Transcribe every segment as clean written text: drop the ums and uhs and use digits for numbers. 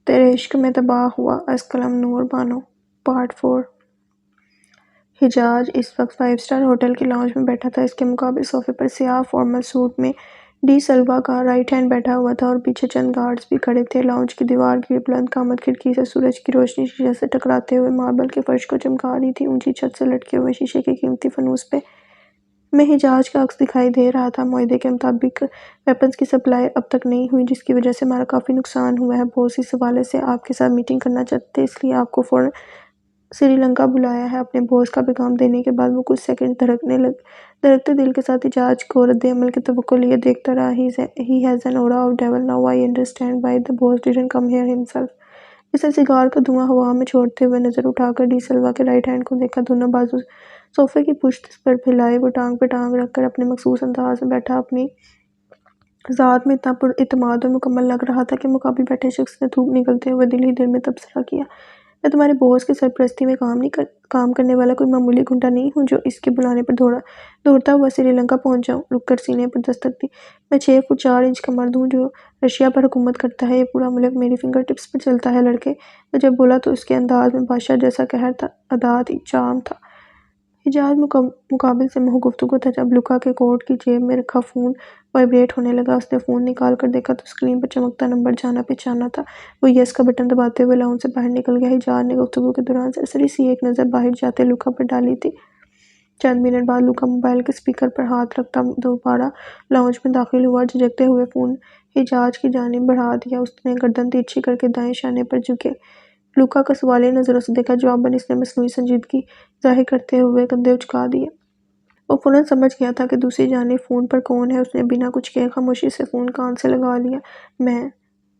تیرے عشق میں تباہ ہوا از قلم نور بانو پارٹ 4۔ حجاج اس وقت 5 اسٹار ہوٹل کے لاؤنج میں بیٹھا تھا۔ اس کے مقابل صوفے پر سیاہ فارمل سوٹ میں ڈی سلوا کا رائٹ ہینڈ بیٹھا ہوا تھا اور پیچھے چند گارڈز بھی کھڑے تھے۔ لاؤنج کی دیوار کی بلند قامت کھڑکی سے سورج کی روشنی شیشے سے ٹکراتے ہوئے ماربل کے فرش کو چمکا رہی تھی۔ اونچی چھت سے لٹکے ہوئے شیشے کے قیمتی فانوس میں حجاج کا عکس دکھائی دے رہا تھا۔ معاہدے کے مطابق ویپنز کی سپلائی اب تک نہیں ہوئی، جس کی وجہ سے ہمارا کافی نقصان ہوا ہے۔ باس اس حوالے سے آپ کے ساتھ میٹنگ کرنا چاہتے تھے، اس لیے آپ کو فوراً سری لنکا بلایا ہے۔ اپنے باس کا پیغام دینے کے بعد وہ کچھ سیکنڈ دھڑکتے دل کے ساتھ حجاج کو رد عمل کی توقع لیے دیکھتا رہا۔ He has an aura of devil. Now I understand why the boss didn't come here himself. اس نے سگار کا دھواں ہوا میں چھوڑتے ہوئے نظر اٹھا کر ڈی سلوا کے رائٹ ہینڈ کو دیکھا۔ دونوں بازو صوفے کی پشت پر پھیلائے، وہ ٹانگ پہ ٹانگ رکھ کر اپنے مخصوص انداز میں بیٹھا، اپنی ذات میں اتنا پر اعتماد اور مکمل لگ رہا تھا کہ مقابل بیٹھے شخص نے تھوک نکلتے ہوئے دل ہی دل میں تبصرہ کیا، میں تمہارے باس کی سرپرستی میں کام کرنے والا کوئی معمولی گنڈا نہیں ہوں جو اس کے بلانے پر دوڑتا ہوا سری لنکا پہنچ جاؤں۔ رک کر سینے پر دستک دی۔ میں 6 فٹ 4 انچ کا مرد ہوں جو رشیا پر حکومت کرتا ہے۔ یہ پورا ملک میری فنگر ٹپس پر چلتا ہے لڑکے۔ وہ جب بولا تو اس کے انداز میں بادشاہ جیسا قہر تھا، عدالتی چارم تھا۔ حجاج مقابل سے منہ گفتگو تھا جب لوکا کے کوٹ کی جیب میں رکھا فون وائبریٹ ہونے لگا۔ اس نے فون نکال کر دیکھا تو اسکرین پر چمکتا نمبر جانا پہچانا تھا۔ وہ یس کا بٹن دباتے ہوئے لاؤنج سے باہر نکل گیا۔ حجاج نے گفتگو کے دوران سرسری سی ایک نظر باہر جاتے لوکا پر ڈالی تھی۔ چند منٹ بعد لوکا موبائل کے اسپیکر پر ہاتھ رکھتا دوبارہ لاؤنج میں داخل ہوا۔ جھجکتے ہوئے فون حجاج کی جانب بڑھا دیا۔ اس نے گردن ترچھی کر کے دائیں شانے پر جھکے لوکا کو سوالیہ نظروں سے دیکھا۔ جواباً اس نے مصنوعی سنجیدگی ظاہر کرتے ہوئے کندھے اچکا دیے۔ وہ فوراً سمجھ گیا تھا کہ دوسری جانب فون پر کون ہے۔ اس نے بنا کچھ کہے خاموشی سے فون کان سے لگا لیا۔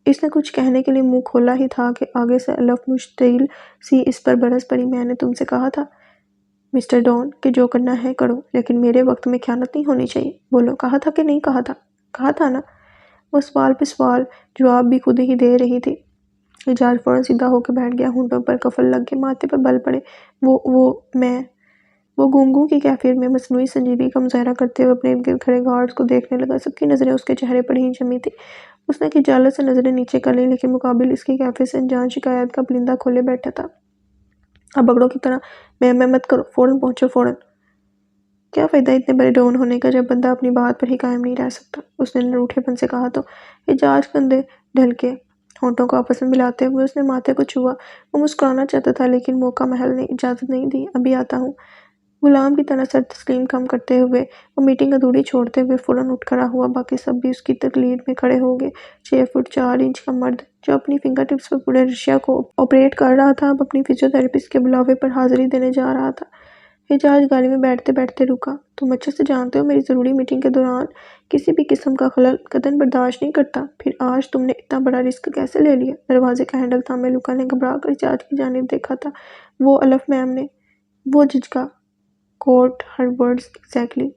اس نے کچھ کہنے کے لیے منہ کھولا ہی تھا کہ آگے سے الف مشتعل سی اس پر برس پڑی۔ میں نے تم سے کہا تھا مسٹر ڈان کہ جو کرنا ہے کرو، لیکن میرے وقت میں خیانت نہیں ہونی چاہیے۔ بولو، کہا تھا کہ نہیں کہا تھا؟ کہا تھا نا؟ وہ سوال پہ سوال جواب بھی خود ہی دے رہی تھی۔ حجاج فوراً سیدھا ہو کے بیٹھ گیا۔ ہونٹوں پر قفل لگ گئے، ماتھے پر بل پڑے۔ وہ گونگوں کی کیفیت میں مصنوعی سنجیدگی کا مظاہرہ کرتے ہوئے اپنے ارد کھڑے گارڈز کو دیکھنے لگا۔ سب کی نظریں اس کے چہرے پر ہی جمی تھیں۔ اس نے خجالت سے نظریں نیچے کر لیں، لیکن مقابل اس کی کیفیت سے انجان شکایت کا پرندہ کھولے بیٹھا تھا۔ اب بگڑوں کی طرح میں مت کرو، فوراً پہنچو، فوراً۔ کیا فائدہ اتنے بڑے ڈان ہونے کا جب بندہ اپنی بات پر ہی قائم نہیں رہ سکتا، اس نے روٹھے پن سے کہا تو حجاج کندھے ڈھل کے ہونٹوں کو آپس میں ملاتے ہوئے اس نے ماتھے کو چھوا۔ وہ مسکرانا چاہتا تھا لیکن موقع محل نے اجازت نہیں دی۔ ابھی آتا ہوں۔ غلام کی طرح سر تسلیم کم کرتے ہوئے وہ میٹنگ ادھوری چھوڑتے ہوئے فوراً اٹھ کھڑا ہوا۔ باقی سب بھی اس کی تقلید میں کھڑے ہو گئے۔ 6 فٹ 4 انچ کا مرد جو اپنی فنگر ٹپس پر پورے رشیا کو آپریٹ کر رہا تھا، اب اپنی فزیو تھراپسٹ کے بلاوے پر حاضری دینے جا رہا تھا۔ حجاج گاڑی میں بیٹھتے بیٹھتے رکا۔ تم اچھے سے جانتے ہو میری ضروری میٹنگ کے دوران کسی بھی قسم کا خلل قطعاً برداشت نہیں کرتا، پھر آج تم نے اتنا بڑا رسک کیسے لے لیا؟ دروازے کا ہینڈل تھامے لوکا نے گھبرا کر حجاج کی جانب دیکھا تھا۔ وہ الف میم نے، وہ جھجکا۔ کوٹ ہر ورڈز ایگزیکٹلی۔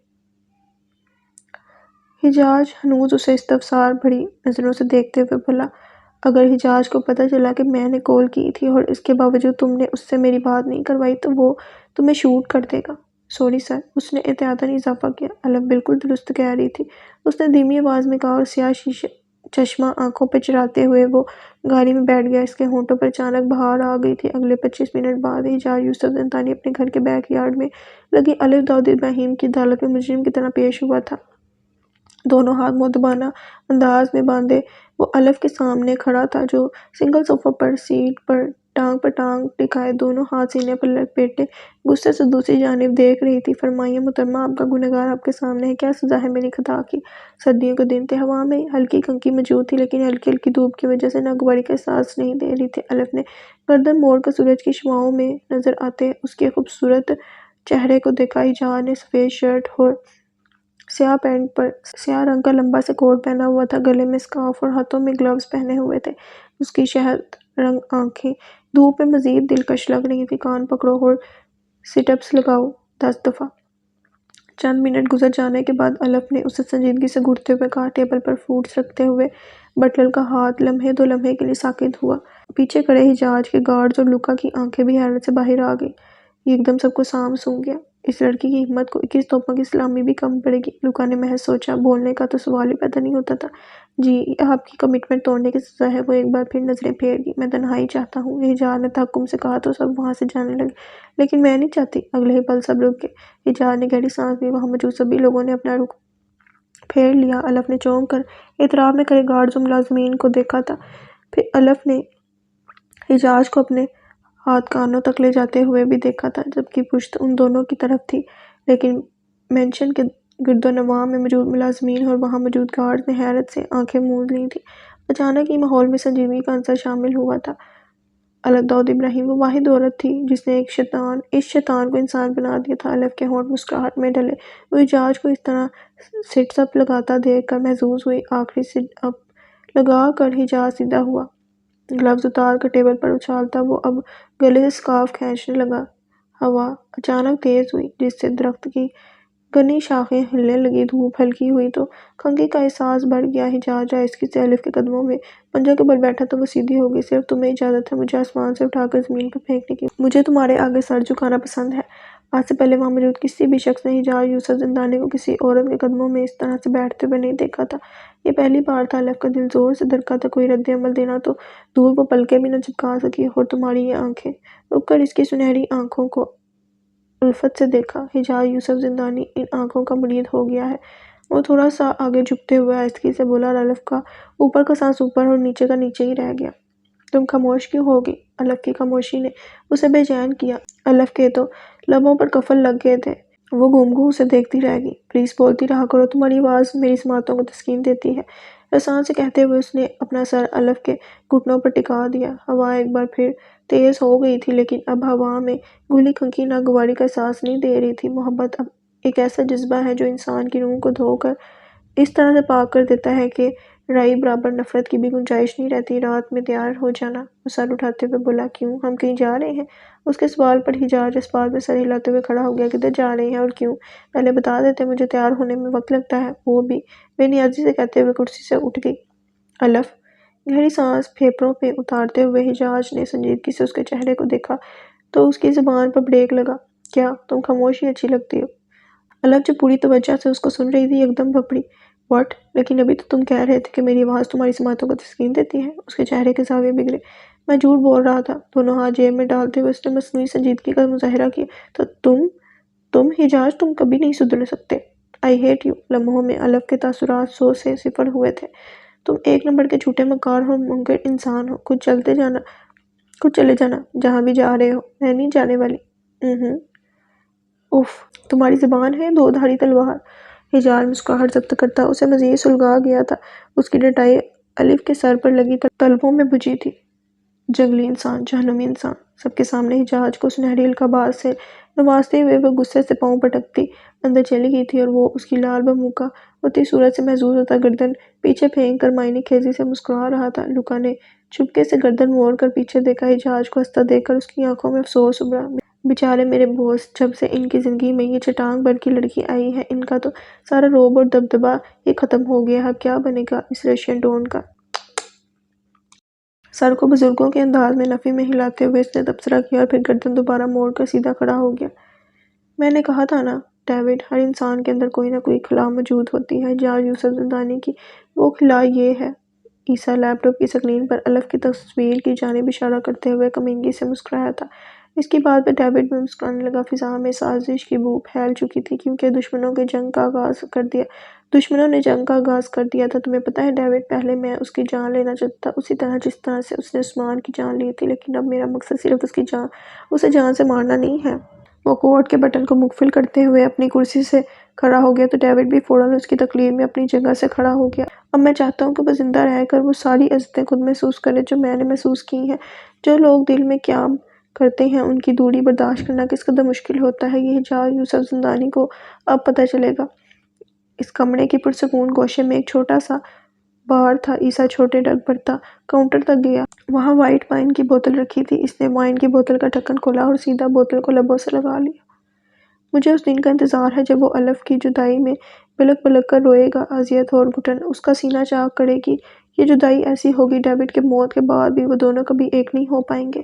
حجاج ہنوز اسے استفسار بھری نظروں سے دیکھتے ہوئے بولا، اگر حجاج کو پتہ چلا کہ میں نے کال کی تھی اور اس کے باوجود تم نے اس سے میری بات نہیں کروائی تو وہ تمہیں شوٹ کر دے گا۔ سوری سر، اس نے احتیاطاً اضافہ کیا۔ الف بالکل درست کہہ رہی تھی، اس نے دھیمی آواز میں کہا، اور سیاہ چشمہ آنکھوں پہ چڑھاتے ہوئے وہ گاڑی میں بیٹھ گیا۔ اس کے ہونٹوں پر اچانک بہار آ گئی تھی۔ اگلے 25 منٹ بعد حجاج یوسف زنتانی اپنے گھر کے بیک یارڈ میں لگی الف داؤد ابراہیم کی عدالت میں مجرم کی طرح پیش ہوا تھا۔ دونوں ہاتھ مؤدبانہ انداز میں باندھے وہ الف کے سامنے کھڑا تھا جو سنگل صوفہ پر سیٹ پر ٹانگ ٹکائے دونوں ہاتھ سینے پر لپیٹے غصے سے دوسری جانب دیکھ رہی تھی۔ فرمائیے محترمہ، آپ کا گنہگار آپ کے سامنے ہے، کیا سزا ہے میری خطا کی؟ سردیوں کے دن تھے، ہوا میں ہلکی کنکی موجود تھی لیکن ہلکی ہلکی دھوپ کی وجہ سے ناگواری کا احساس نہیں دے رہی تھی۔ الف نے گردن موڑ کر سورج کی شعاعوں میں نظر آتے اس کے خوبصورت چہرے کو دیکھا۔ حجاج نے سفید شرٹ اور سیاہ پینٹ پر سیاہ رنگ کا لمبا سا کوٹ پہنا ہوا تھا، گلے میں اسکارف اور ہاتھوں میں گلوز پہنے ہوئے تھے۔ اس کی شہد رنگ آنکھیں دھوپ میں مزید دلکش لگ رہی تھیں۔ کان پکڑو اور سٹ اپس لگاؤ 10 دفعہ۔ چند منٹ گزر جانے کے بعد الف نے اسے سنجیدگی سے گھورتے ہوئے کہا، ٹیبل پر فوڈز رکھتے ہوئے بٹلر کا ہاتھ لمحے 2 لمحے کے لیے ساکت ہوا۔ پیچھے کھڑے حجاج کے گارڈز اور لوکا کی آنکھیں بھی حیرت سے باہر آ گئیں۔ یہ ایک دم سب کو سام سونگ گیا۔ اس لڑکی کی ہمت کو 21 توپوں کی سلامی بھی کم پڑے گی، لوکا نے محض سوچا۔ بولنے کا تو سوال ہی پیدا نہیں ہوتا تھا۔ جی آپ کی کمٹمنٹ توڑنے کی سزا ہے۔ وہ ایک بار پھر نظریں پھیر گئی۔ میں تنہائی چاہتا ہوں، حجاز نے تحکم سے کہا تو سب وہاں سے جانے لگے۔ لیکن میں نہیں چاہتی۔ اگلے ہی پل سب رک گئے۔ حجاز نے گہری سانس لی۔ وہاں موجود سبھی لوگوں نے اپنا رخ پھیر لیا۔ الف نے چونک کر اعتراف میں کھڑے گارڈز اور ملازمین کو دیکھا تھا۔ پھر الف نے حجاز کو اپنے ہاتھ کانوں تک لے جاتے ہوئے بھی دیکھا تھا، جبکہ پشت ان دونوں کی طرف تھی۔ لیکن مینشن کے گرد و نواح میں موجود ملازمین اور وہاں موجود گارڈز نے حیرت سے آنکھیں موند لی تھیں۔ اچانک ہی ماحول میں سنجیدگی کا عنصر شامل ہوا تھا۔ الف داؤد ابراہیم وہ واحد عورت تھی جس نے اس شیطان کو انسان بنا دیا تھا۔ الف کے ہونٹ مسکراہٹ میں ڈھلے۔ وہ حجاز کو اس طرح سٹس اپ لگاتا دیکھ کر محظوظ ہوئی۔ آخری سٹ اپ لگا کر حجاز سیدھا ہوا۔ گلوز اتار کر ٹیبل پر اچھالتا وہ اب گلے سے سکارف کھینچنے لگا۔ ہوا اچانک تیز ہوئی، جس سے درخت کی گھنی شاخیں ہلنے لگیں۔ دھوپ ہلکی ہوئی تو کھنگی کا احساس بڑھ گیا۔ حجاز آہستگی سے الف کے قدموں میں پنجوں کے بل بیٹھا تو وہ سیدھی ہو گئی۔ صرف تمہیں اجازت ہے مجھے آسمان سے اٹھا کر زمین پر پھینکنے کی۔ مجھے تمہارے آگے سر جھکانا پسند ہے۔ آج سے پہلے وہاں موجود کسی بھی شخص نے حجاز یوسف زندانی کو کسی عورت کے قدموں میں اس طرح سے بیٹھتے ہوئے نہیں دیکھا تھا۔ یہ پہلی بار تھا۔ الف کا دل زور سے دھڑکا تھا۔ کوئی رد عمل دینا تو دور وہ پلکیں بھی نہ جھپکا سکی۔ اور تمہاری یہ آنکھیں۔ رک کر اس کی سنہری آنکھوں کو الفت سے دیکھا۔ حجاز یوسف زندانی ان آنکھوں کا مرید ہو گیا ہے۔ وہ تھوڑا سا آگے جھکتے ہوئے آہستگی سے بولا اور الف کا اوپر کا سانس اوپر اور نیچے کا نیچے ہی رہ گیا۔ تم خاموش کیوں ہوگی؟ الف کی خاموشی نے اسے بے چین کیا۔ الف کے تو لبوں پر قفل لگ گئے تھے۔ وہ گم گم اسے دیکھتی رہ گئی۔ پلیز بولتی رہا کرو، تمہاری آواز میری سماعتوں کو تسکین دیتی ہے۔ رسان سے کہتے ہوئے اس نے اپنا سر الف کے گھٹنوں پر ٹکا دیا۔ ہوا ایک بار پھر تیز ہو گئی تھی، لیکن اب ہوا میں گھلی کھنکی ناگواری کا احساس نہیں دے رہی تھی۔ محبت اب ایک ایسا جذبہ ہے جو انسان کی روح کو دھو کر اس طرح سے پاک کر دیتا ہے کہ رائی برابر نفرت کی بھی گنجائش نہیں رہتی۔ رات میں تیار ہو جانا۔ وہ سر اٹھاتے ہوئے بولا، کیوں؟ ہم کہیں جا رہے ہیں؟ اس کے سوال پر حجاز اس بات میں سر ہلاتے ہوئے کھڑا ہو گیا۔ کدھر جا رہے ہیں اور کیوں؟ پہلے بتا دیتے، مجھے تیار ہونے میں وقت لگتا ہے۔ وہ بھی بے نیازی سے کہتے ہوئے کرسی سے اٹھ گئی۔ الف گہری سانس پھیپھڑوں پہ اتارتے ہوئے حجاز نے سنجیدگی سے اس کے چہرے کو دیکھا تو اس کی زبان پر بریک لگا۔ کیا تم خاموشی اچھی لگتی ہو؟ الف جو پوری توجہ سے اس کو سن رہی تھی ایک دم بھپڑی۔ واٹ؟ لیکن ابھی تو تم کہہ رہے تھے کہ میری آواز تمہاری سماعتوں کو تسکین دیتی ہے۔ اس کے چہرے کے زاویے بگڑے۔ میں جھوٹ بول رہا تھا۔ دونوں ہاتھ جیب میں ڈالتے ہوئے اس نے مصنوعی سنجیدگی کا مظاہرہ کیا۔ تو تم حجاز تم کبھی نہیں سدھر سکتے۔ I hate you. لمحوں میں الف کے تاثرات 100 سے 0 ہوئے تھے۔ تم ایک نمبر کے جھوٹے مکار اور منکر انسان ہو۔ خود چلے جانا جہاں بھی جا رہے ہو۔ میں نہیں جانے والی۔ اف، تمہاری زبان ہے دو دھاری تلوار۔ حجاز مسکراہٹ ضبط کرتا اسے مزید سلگا گیا تھا۔ اس کی ڈٹائی الف کے سر پر لگی تلووں میں بجھی تھی۔ جنگلی انسان، جہنمی انسان۔ سب کے سامنے حجاز کو سنہری القابات سے نوازتے ہوئے وہ غصے سے پاؤں پٹکتی اندر چلی گئی تھی اور وہ اس کی لال بہ منقع ہوتی صورت سے محظوظ ہوتا گردن پیچھے پھینک کر معنی خیزی سے مسکرا رہا تھا۔ لوکا نے چپکے سے گردن موڑ کر پیچھے دیکھا۔ حجاز کو ہنستا دیکھ کر اس کی آنکھوں میں افسوس ابھرا۔ بیچارے میرے بوس، جب سے ان کی زندگی میں یہ چٹان بھر کی لڑکی آئی ہے، ان کا تو سارا رعب اور دبدبہ ہی ختم ہو گیا ہے۔ اب کیا بنے گا اس رشین ڈون کا؟ سر کو بزرگوں کے انداز میں نفی میں ہلاتے ہوئے اس نے تبصرہ کیا اور پھر گردن دوبارہ موڑ کر سیدھا کھڑا ہو گیا۔ میں نے کہا تھا نا ڈیوڈ، ہر انسان کے اندر کوئی نہ کوئی خلا موجود ہوتی ہے۔ حجاز یوسف زندانی کی وہ خلا یہ ہے۔ عیسیٰ لیپ ٹاپ کی سکرین پر الف کی تصویر کی جانب اشارہ کرتے ہوئے کمینگی سے مسکرایا تھا۔ اس کی بات پہ ڈیوڈ بھی مسکرانے لگا۔ فضا میں سازش کی بو پھیل چکی تھی کیونکہ دشمنوں نے جنگ کا آغاز کر دیا تھا۔ تمہیں پتہ ہے ڈیوڈ، پہلے میں اس کی جان لینا چاہتا تھا، اسی طرح جس طرح سے اس نے عثمان کی جان لی تھی، لیکن اب میرا مقصد صرف اسے جان سے مارنا نہیں ہے۔ وہ کوٹ کے بٹن کو مقفل کرتے ہوئے اپنی کرسی سے کھڑا ہو گیا تو ڈیوڈ بھی فوراً اس کی تقلید میں اپنی جگہ سے کھڑا ہو گیا۔ اب میں چاہتا ہوں کہ وہ زندہ رہ کر وہ ساری عزتیں خود محسوس کرے جو میں نے محسوس کی ہیں۔ جو لوگ دل میں قیام کرتے ہیں ان کی دوری برداشت کرنا کس قدر مشکل ہوتا ہے، یہ حجاز یوسف زندانی کو اب پتہ چلے گا۔ اس کمرے کے پرسکون گوشے میں ایک چھوٹا سا بار تھا۔ عیسیٰ چھوٹے ڈگ بھرتا کاؤنٹر تک گیا۔ وہاں وائٹ وائن کی بوتل رکھی تھی۔ اس نے وائن کی بوتل کا ڈھکن کھولا اور سیدھا بوتل کو لبوں سے لگا لیا۔ مجھے اس دن کا انتظار ہے جب وہ الف کی جدائی میں بلک بلک کر روئے گا۔ اذیت اور گھٹن اس کا سینہ چاک کرے گی۔ یہ جدائی ایسی ہوگی ڈیوڈ کے موت کے بعد بھی وہ دونوں کبھی ایک نہیں ہو پائیں گے۔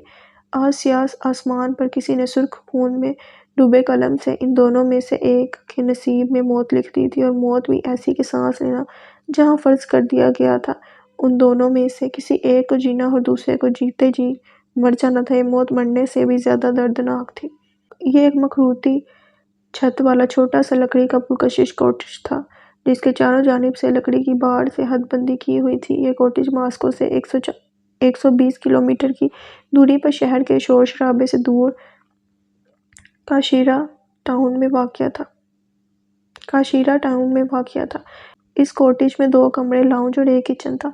آج سیاہ آسمان پر کسی نے سرخ خون میں ڈوبے قلم سے ان دونوں میں سے ایک کے نصیب میں موت لکھ دی تھی، اور موت بھی ایسی کہ سانس لینا جہاں فرض کر دیا گیا تھا ان دونوں میں سے کسی ایک کو جینا اور دوسرے کو جیتے جی مر جانا تھا۔ یہ موت مرنے سے بھی زیادہ دردناک تھی۔ یہ ایک مخروطی چھت والا چھوٹا سا لکڑی کا پرکشش کوٹیج تھا جس کے چاروں جانب سے لکڑی کی باڑ سے حد بندی کی ہوئی تھی۔ یہ کوٹیج ماسکو سے 120 کلومیٹر کی دوری پر شہر کے شور شرابے سے دور کاشیرا ٹاؤن میں واقع تھا۔ اس کوٹیج میں 2 کمرے، لاؤنج اور ایک کچن تھا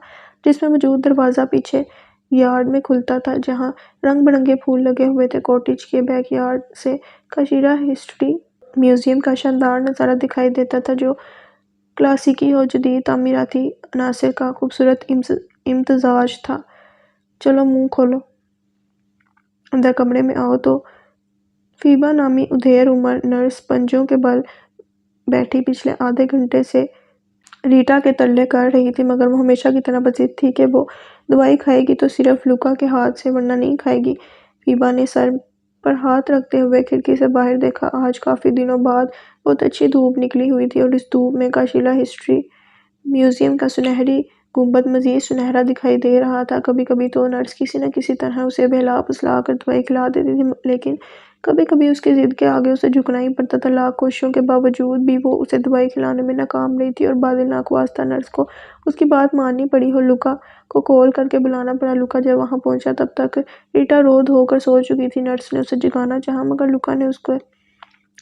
جس میں موجود دروازہ پیچھے یارڈ میں کھلتا تھا جہاں رنگ برنگے پھول لگے ہوئے تھے۔ کوٹیج کے بیک یارڈ سے کاشیرا ہسٹری میوزیم کا شاندار نظارہ دکھائی دیتا تھا جو کلاسیکی اور جدید تعمیراتی عناصر کا خوبصورت امتزاج تھا۔ چلو منہ کھولو، اندر کمرے میں آؤ۔ تو فیبا نامی ادھیر عمر نرس پنجوں کے بل بیٹھی پچھلے آدھے گھنٹے سے ریٹا کے تلے کر رہی تھی، مگر وہ ہمیشہ کی طرح بضد تھی کہ وہ دوائی کھائے گی تو صرف لوکا کے ہاتھ سے، ورنہ نہیں کھائے گی۔ فیبا نے سر پر ہاتھ رکھتے ہوئے کھڑکی سے باہر دیکھا۔ آج کافی دنوں بعد بہت اچھی دھوپ نکلی ہوئی تھی اور اس دھوپ میں کاشیرا ہسٹری میوزیم کا سنہری گنبد مزید سنہرا دکھائی دے رہا تھا۔ کبھی کبھی تو نرس کسی نہ کسی طرح اسے بہلا پھسلا کر دوائی کھلا دیتی تھی، لیکن کبھی کبھی اس کی ضد کے آگے اسے جھکنا ہی پڑتا تھا۔ لاکھ کوششوں کے باوجود بھی وہ اسے دوائی کھلانے میں ناکام رہی تھی اور بعد ناخواستہ نرس کو اس کی بات ماننی پڑی اور لوکا کو کال کر کے بلانا پڑا۔ لوکا جب وہاں پہنچا تب تک ریٹا رو دھو کر سو چکی تھی۔ نرس نے اسے جگانا چاہا مگر لوکا نے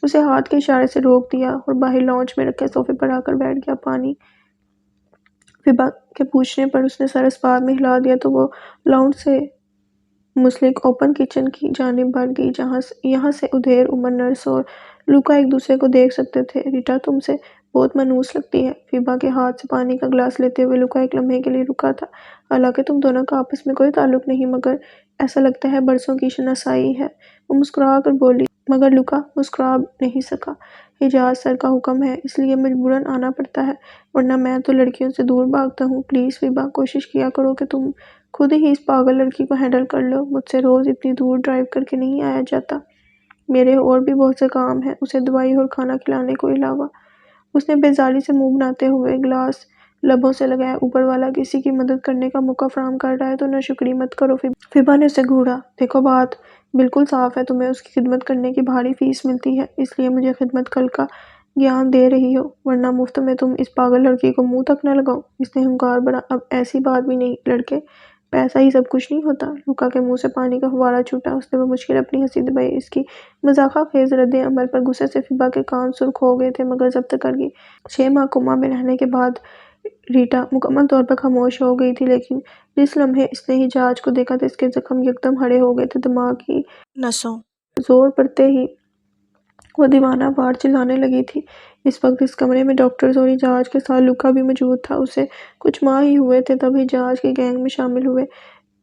اسے ہاتھ کے اشارے سے روک دیا اور باہر لاؤنج میں رکھے صوفے پر آ کر بیٹھ گیا۔ پانی فیبا کے پوچھنے پر اس نے سر اس بات میں ہلا دیا تو وہ لاؤنج سے منسلک اوپن کچن کی جانب بڑھ گئی۔ یہاں سے ادھیر عمر نرس اور لوکا ایک دوسرے کو دیکھ سکتے تھے۔ ریٹا تم سے بہت مانوس لگتی ہے۔ فیبا کے ہاتھ سے پانی کا گلاس لیتے ہوئے لوکا ایک لمحے کے لیے رکا تھا۔ حالانکہ تم دونوں کا آپس میں کوئی تعلق نہیں، مگر ایسا لگتا ہے برسوں کی شناسائی ہے۔ وہ مسکرا کر بولی، مگر لوکا مسکرا نہیں سکا۔ حجاز سر کا حکم ہے اس لیے مجبوراً آنا پڑتا ہے، ورنہ میں تو لڑکیوں سے دور بھاگتا ہوں۔ پلیز فیبا، کوشش کیا کرو کہ تم خود ہی اس پاگل لڑکی کو ہینڈل کر لو۔ مجھ سے روز اتنی دور ڈرائیو کر کے نہیں آیا جاتا۔ میرے اور بھی بہت سے کام ہیں اسے دوائی اور کھانا کھلانے کو علاوہ۔ اس نے بیزاری سے منہ بناتے ہوئے گلاس لبوں سے لگایا۔ اوپر والا کسی کی مدد کرنے کا موقع فراہم کر رہا ہے تو ناشکری مت کرو۔ فیبا نے اسے گھوڑا۔ دیکھو بات بالکل صاف ہے، تمہیں اس کی خدمت کرنے کی بھاری فیس ملتی ہے، اس لیے مجھے خدمت کل کا گیان دے رہی ہو، ورنہ مفت میں تم اس پاگل لڑکی کو منہ تک نہ لگاؤ۔ اس نے ہنکار بھرا۔ اب ایسی بات بھی نہیں لڑکے، پیسہ ہی سب کچھ نہیں ہوتا۔ لوکا کے منہ سے پانی کا فوارہ چھوٹا۔ اس نے بمشکل اپنی ہنسی دبائی۔ اس کی مضحکہ خیز رد عمل پر غصے سے فیبا کے کان سرخ ہو گئے تھے، مگر ضبط کر گئی۔ 6 ماہ کوما میں رہنے کے بعد ریٹا مکمل طور پر خاموش ہو گئی تھی، لیکن جس لمحے اس نے حجاز کو دیکھا تھا اس کے زخم یکدم ہرے ہو گئے تھے۔ دماغ کی نسوں زور پڑتے ہی وہ دیوانہ وار چلانے لگی تھی۔ اس وقت اس کمرے میں ڈاکٹرز اور حجاز کے ساتھ لوکا بھی موجود تھا۔ اسے کچھ ماہ ہی ہوئے تھے تب حجاز کے گینگ میں شامل ہوئے۔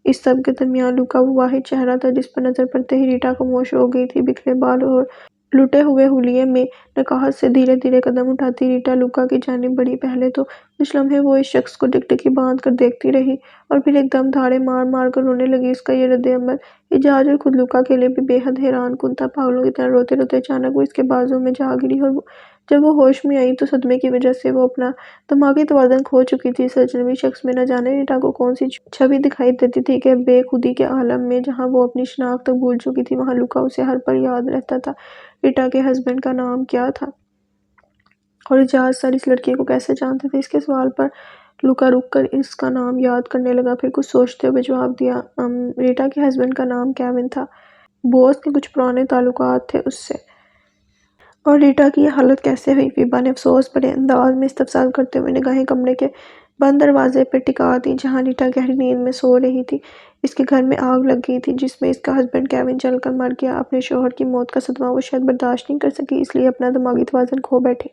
اس سب کے درمیان لوکا وہ واحد چہرہ تھا جس پر نظر پڑتے ہی ریٹا خاموش ہو گئی تھی۔ بکھرے بال اور لٹے ہوئے حلیے میں نکہت سے دھیرے دھیرے قدم اٹھاتی ریٹا لوکا کی جانب بڑھی۔ پہلے تو کچھ لمحے وہ اس شخص کو ٹکٹکی باندھ کر دیکھتی رہی اور پھر ایک دم دھاڑے مار مار کر رونے لگی۔ اس کا یہ رد عمل حجاز اور خود لوکا کے لیے بھی بے حد حیران کن تھا۔ پاگلوں کی طرح روتے روتے اچانک وہ اس کے بازو میں جا گری اور جب وہ ہوش میں آئی تو صدمے کی وجہ سے وہ اپنا دماغی توازن کھو چکی تھی۔ اس اجنبی شخص میں نہ جانے ریٹا کو کون سی چھوی دکھائی دیتی تھی کہ بے خودی کے عالم میں جہاں وہ اپنی شناخت تک بھول چکی تھی وہاں لوکا اسے ہر پل یاد رہتا تھا۔ ریٹا کے ہسبینڈ کا نام کیا تھا اور حجاز سر اس لڑکی کو کیسے جانتے تھے؟ اس کے سوال پر لوکا رک کر اس کا نام یاد کرنے لگا، پھر کچھ سوچتے ہوئے جواب دیا، ریٹا کے ہسبینڈ کا نام کیون تھا۔ بوس کے کچھ پرانے تعلقات تھے اس سے۔ اور ریٹا کی یہ حالت کیسے ہوئی؟ فیبا نے افسوس بھرے انداز میں استفسار کرتے ہوئے نگاہیں کمرے کے بند دروازے پہ ٹکا دیں جہاں ریٹا گہری نیند میں سو رہی تھی۔ اس کے گھر میں آگ لگ گئی تھی جس میں اس کا ہسبینڈ کیون جل کر مر گیا۔ اپنے شوہر کی موت کا صدمہ وہ شاید برداشت نہیں کر سکی، اس لیے اپنا دماغی توازن کھو بیٹھی۔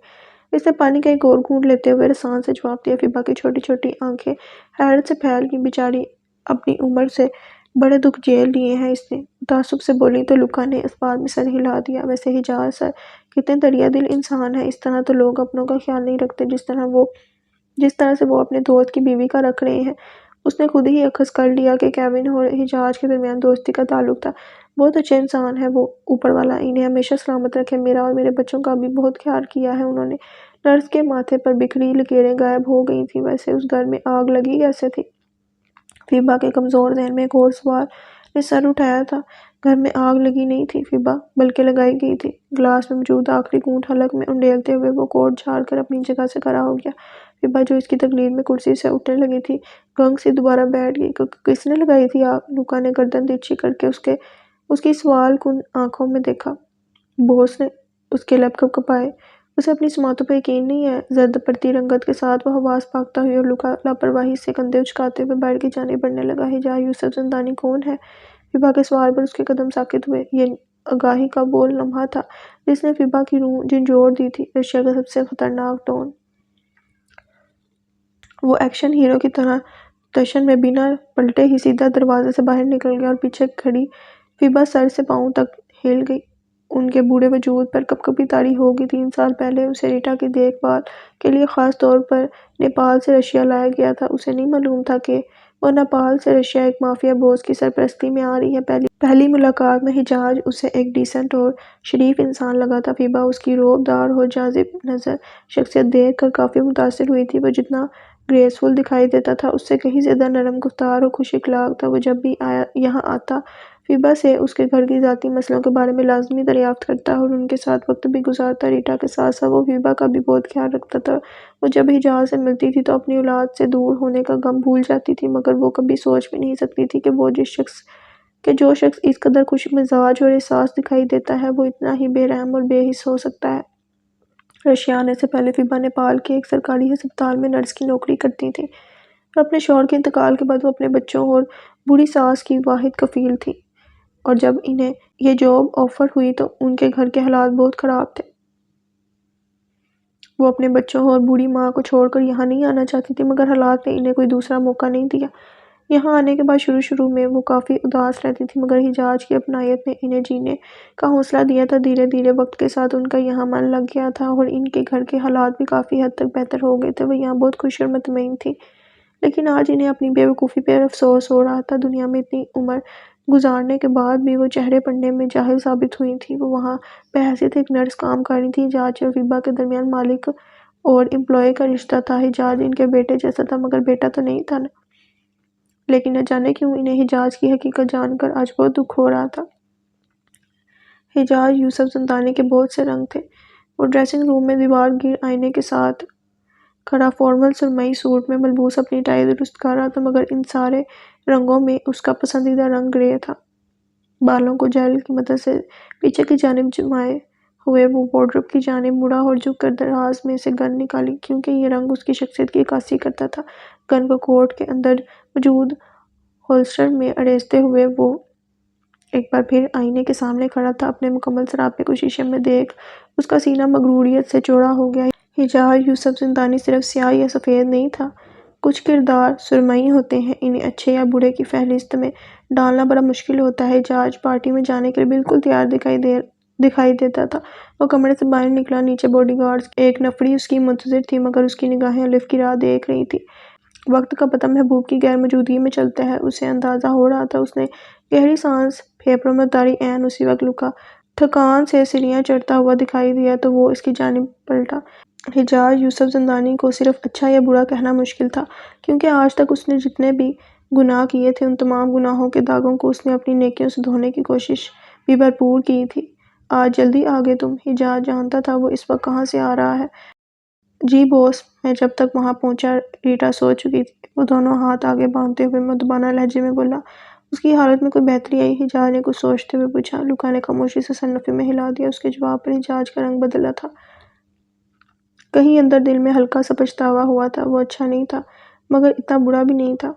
اس نے پانی کا ایک اور گھونٹ لیتے ہوئے رسان سے جواب دیا۔ فیبا کی چھوٹی چھوٹی آنکھیں حیرت سے پھیل گئیں۔ بیچاری اپنی عمر سے بڑے دکھ جھیل لیے ہیں اس نے، تعصب سے بولی تو لوکا نے اس بات میں سر ہلا دیا۔ ویسے حجاز سر کتنے دریا دل انسان ہے، اس طرح تو لوگ اپنوں کا خیال نہیں رکھتے جس طرح سے وہ اپنے دوست کی بیوی کا رکھ رہے ہیں۔ اس نے خود ہی اخذ کر لیا کہ کیون اور حجاز کے درمیان دوستی کا تعلق تھا۔ بہت اچھے انسان ہے وہ، اوپر والا انہیں ہمیشہ سلامت رکھے۔ میرا اور میرے بچوں کا بھی بہت خیال کیا ہے انہوں نے۔ نرس کے ماتھے پر بکھری لکیریں غائب ہو گئی تھیں۔ ویسے اس گھر میں آگ لگی کیسے تھی؟ فیبا کے کمزور ذہن میں ایک اور سوال نے سر اٹھایا تھا۔ گھر میں آگ لگی نہیں تھی فیبا، بلکہ لگائی گئی تھی۔ گلاس میں موجود آخری گھونٹ حلق میں انڈیلتے ہوئے وہ کوٹ جھاڑ کر اپنی جگہ سے کھڑا ہو گیا۔ فیبا جو اس کی تقلید میں کرسی سے اٹھنے لگی تھی، گنگ سے دوبارہ بیٹھ گئی۔ کس نے لگائی تھی آگ؟ لوکا نے گردن ترچھی کر کے اس کی سوال کن آنکھوں میں دیکھا۔ بوس نے اس کے لب کپکپائے۔ اسے اپنی سماعتوں پر یقین نہیں ہے۔ زرد پڑتی رنگت کے ساتھ وہ حواس پاکتا ہوئی اور لوکا لاپرواہی سے کندھے اچکاتے ہوئے باہر کی جانب بڑھنے لگا۔ حجاز یوسف زندانی کون ہے؟ فیبا کے سوال پر اس کے قدم ساکت ہوئے۔ یہ آگاہی کا وہ لمحہ تھا جس نے فیبا کی روح جھنجھوڑ دی تھی۔ رشیا کا سب سے خطرناک ڈان۔ وہ ایکشن ہیرو کی طرح تشن میں بنا پلٹے ہی سیدھا دروازے سے باہر نکل گیا اور پیچھے کھڑی فیبا سر سے پاؤں تک ہل گئی۔ ان کے بوڑھے وجود پر کپکپی طاری ہو گئی۔ 3 سال پہلے اسے ریٹا کی دیکھ بھال کے لیے خاص طور پر نیپال سے رشیا لایا گیا تھا۔ اسے نہیں معلوم تھا کہ وہ نیپال سے رشیا ایک مافیا بوس کی سرپرستی میں آ رہی ہے۔ پہلی ملاقات میں حجاز اسے ایک ڈیسنٹ اور شریف انسان لگا تھا۔ فیبا اس کی روب دار اور جاذب نظر شخصیت دیکھ کر کافی متاثر ہوئی تھی۔ وہ جتنا گریسفل دکھائی دیتا تھا، اس سے کہیں زیادہ نرم گفتار اور خوش اخلاق تھا۔ وہ جب بھی یہاں آتا، فیبا سے اس کے گھر کی ذاتی مسئلوں کے بارے میں لازمی دریافت کرتا اور ان کے ساتھ وقت بھی گزارتا۔ ریٹا کے ساتھ ساتھ وہ فیبا کا بھی بہت خیال رکھتا تھا۔ وہ جب حجاز سے ملتی تھی تو اپنی اولاد سے دور ہونے کا غم بھول جاتی تھی، مگر وہ کبھی سوچ بھی نہیں سکتی تھی کہ جو شخص اس قدر خوش مزاج اور حساس دکھائی دیتا ہے، وہ اتنا ہی بے رحم اور بے حس ہو سکتا ہے۔ رشیا آنے سے پہلے فیبا نیپال کے ایک سرکاری ہسپتال میں نرس کی نوکری کرتی تھی اور اپنے شوہر کے انتقال کے بعد وہ اپنے بچوں اور بوڑھی ساس کی واحد کفیل تھی، اور جب انہیں یہ جاب آفر ہوئی تو ان کے گھر کے حالات بہت خراب تھے۔ وہ اپنے بچوں اور بوڑھی ماں کو چھوڑ کر یہاں نہیں آنا چاہتی تھی، مگر حالات نے انہیں کوئی دوسرا موقع نہیں دیا۔ یہاں آنے کے بعد شروع میں وہ کافی اداس رہتی تھی، مگر حجاز کی اپنائیت نے انہیں جینے کا حوصلہ دیا تھا۔ دھیرے دھیرے وقت کے ساتھ ان کا یہاں من لگ گیا تھا اور ان کے گھر کے حالات بھی کافی حد تک بہتر ہو گئے تھے۔ وہ یہاں بہت خوش اور مطمئن تھی، لیکن آج انہیں اپنی بے وقوفی پر افسوس ہو رہا تھا۔ دنیا میں اتنی عمر گزارنے کے بعد بھی وہ چہرے پڑھنے میں جاہل ثابت ہوئی تھیں۔ وہ وہاں بحیثیت ایک نرس کام کر رہی تھیں۔ حجاز اور فیبا کے درمیان مالک اور امپلائی کا رشتہ تھا۔ حجاز ان کے بیٹے جیسا تھا، مگر بیٹا تو نہیں تھا نا۔ لیکن نہ جانے کیوں انہیں حجاز کی حقیقت جان کر آج بہت دکھ ہو رہا تھا۔ حجاز یوسف زندانی کے بہت سے رنگ تھے۔ وہ ڈریسنگ روم میں دیوار گیر آئینے کے ساتھ کھڑا فارمل سرمئی سوٹ میں ملبوس اپنی ٹائی درست کر رہا تھا، مگر ان سارے رنگوں میں اس کا پسندیدہ رنگ گرے تھا۔ بالوں کو جیل کی مدد سے پیچھے کی جانب جمائے ہوئے وہ وارڈروب کی جانب مڑا اور جھک کر دراز میں سے گن نکالی، کیونکہ یہ رنگ اس کی شخصیت کی عکاسی کرتا تھا۔ گن کو کوٹ کے اندر موجود ہولسٹر میں اڑیستے ہوئے وہ ایک بار پھر آئینے کے سامنے کھڑا تھا۔ اپنے مکمل سراپے کو شیشے میں دیکھ اس کا سینہ مغروریت سے چوڑا ہو گیا۔ حجاز یوسف زندانی صرف سیاہ یا سفید نہیں تھا۔ کچھ کردار سرمئی ہوتے ہیں، انہیں اچھے یا برے کی فہرست میں ڈالنا بڑا مشکل ہوتا ہے۔ حجاز پارٹی میں جانے کے لیے بالکل تیار دکھائی دیتا تھا۔ وہ کمرے سے باہر نکلا۔ نیچے باڈی گارڈز کی ایک نفری اس کی منتظر تھی، مگر اس کی نگاہیں الف کی راہ دیکھ رہی تھیں۔ وقت کا پتہ محبوب کی غیر موجودگی میں چلتا ہے، اسے اندازہ ہو رہا تھا۔ اس نے گہری سانس پھیپھڑوں میں اتاری۔ عین اسی وقت لوکا تھکان سے سیڑھیاں چڑھتا ہوا دکھائی دیا تو وہ اس کی جانب پلٹا۔ حجاز یوسف زندانی کو صرف اچھا یا برا کہنا مشکل تھا، کیونکہ آج تک اس نے جتنے بھی گناہ کیے تھے، ان تمام گناہوں کے داغوں کو اس نے اپنی نیکیوں سے دھونے کی کوشش بھی بھرپور کی تھی۔ آج جلدی آگے تم۔ حجاز جانتا تھا وہ اس وقت کہاں سے آ رہا ہے۔ جی بوس، میں جب تک وہاں پہنچا ریٹا سو چکی تھی۔ وہ دونوں ہاتھ آگے باندھتے ہوئے مؤدبانہ لہجے میں بولا۔ اس کی حالت میں کوئی بہتری آئی؟ حجاز نے کچھ سوچتے ہوئے پوچھا۔ لوکا نے خاموشی سے سر نفی میں ہلا دیا۔ اس کے جواب پر حجاز کا رنگ بدلا تھا۔ کہیں اندر دل میں ہلکا سا پچھتاوا ہوا تھا۔ وہ اچھا نہیں تھا، مگر اتنا برا بھی نہیں تھا۔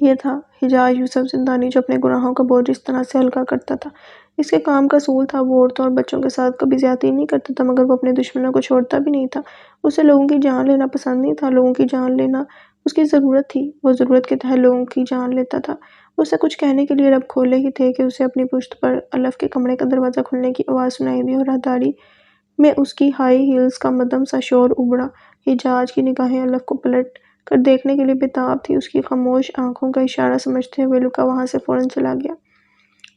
یہ تھا حجاز یوسف زندانی جو اپنے گناہوں کا بوجھ اس طرح سے ہلکا کرتا تھا۔ اس کے کام کا اصول تھا۔ وہ عورتوں اور بچوں کے ساتھ کبھی زیادتی نہیں کرتا تھا، مگر وہ اپنے دشمنوں کو چھوڑتا بھی نہیں تھا۔ اسے لوگوں کی جان لینا پسند نہیں تھا۔ لوگوں کی جان لینا اس کی ضرورت تھی۔ وہ ضرورت کے تحت لوگوں کی جان لیتا تھا۔ اسے کچھ کہنے کے لیے لب کھولے ہی تھے کہ اسے اپنی پشت پر الف کے کمرے کا دروازہ کھلنے کی آواز سنائی دی اور راہداری میں اس کی ہائی ہیلز کا مدھم سا شور ابھرا۔ حجاز کی نگاہیں الف کو پلٹ کر دیکھنے کے لیے بے تاب تھیں۔ اس کی خاموش آنکھوں کا اشارہ سمجھتے ہوئے لوکا وہاں سے فوراً چلا گیا۔